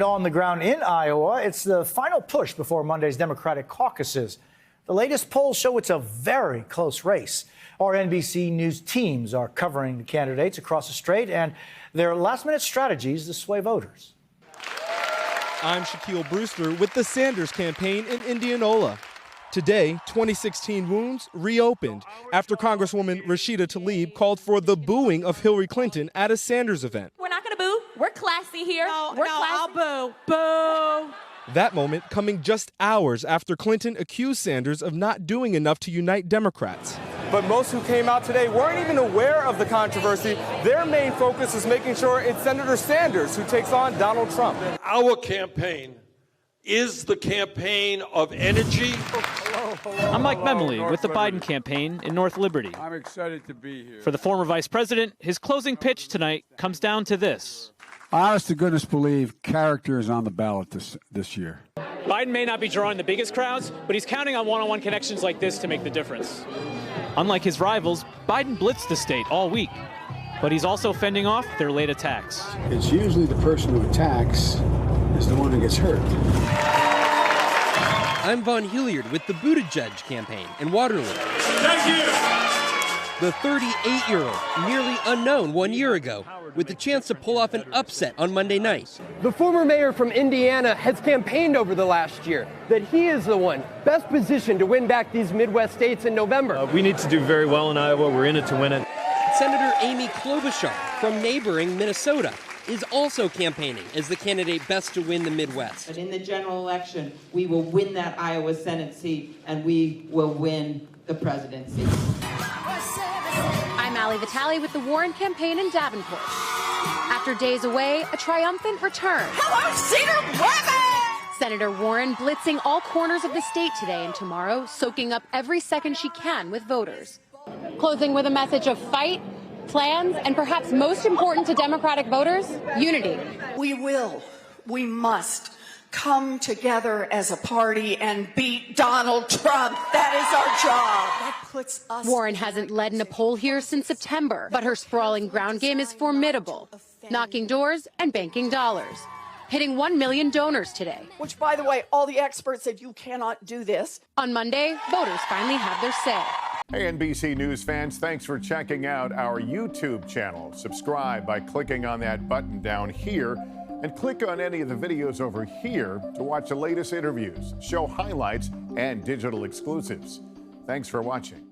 On the ground in Iowa, it's the final push before Monday's Democratic caucuses. The latest polls show it's a very close race. Our NBC News teams are covering the candidates across the state and their last-minute strategies to sway voters. I'm Shaquille Brewster with the Sanders campaign in Indianola. Today, 2016 wounds reopened after Congresswoman Rashida Tlaib called for the booing of Hillary Clinton at a Sanders event. We're not going to boo. We're classy here. We're classy. I'll boo. Boo. That moment coming just hours after Clinton accused Sanders of not doing enough to unite Democrats. But most who came out today weren't even aware of the controversy. Their main focus is making sure it's Senator Sanders who takes on Donald Trump. Our campaign is the campaign of energy. I'm Mike Memley with the Biden campaign in North Liberty. I'm excited to be here. For the former vice president, his closing pitch tonight comes down to this. I honest to goodness believe character is on the ballot this year. Biden may not be drawing the biggest crowds, but he's counting on one-on-one connections like this to make the difference. Unlike his rivals, Biden blitzed the state all week, but he's also fending off their late attacks. It's usually the person who attacks is the one who gets hurt. I'm Von Hilliard with the Buttigieg campaign in Waterloo. Thank you. The 38-year-old, nearly unknown 1 year ago, with the chance to pull off an upset on Monday night. The former mayor from Indiana has campaigned over the last year that he is the one best positioned to win back these Midwest states in November. We need to do very well in Iowa. We're in it to win it. Senator Amy Klobuchar from neighboring Minnesota is also campaigning as the candidate best to win the Midwest. But in the general election, we will win that Iowa Senate seat, and we will win the presidency. I'm Allie Vitale with the Warren campaign in Davenport. After days away, a triumphant return. Hello, Cedar Rapids! Senator Warren blitzing all corners of the state today and tomorrow, soaking up every second she can with voters. Closing with a message of fight, plans, and perhaps most important to Democratic voters, unity. We must come together as a party and beat Donald Trump. That is our job. That puts us. Warren hasn't led in a poll here since September, but her sprawling ground game is formidable, knocking doors and banking dollars. Hitting 1 million donors today. Which, by the way, all the experts said you cannot do this. On Monday, voters finally have their say. Hey, NBC News fans, thanks for checking out our YouTube channel. Subscribe by clicking on that button down here and click on any of the videos over here to watch the latest interviews, show highlights, and digital exclusives. Thanks for watching.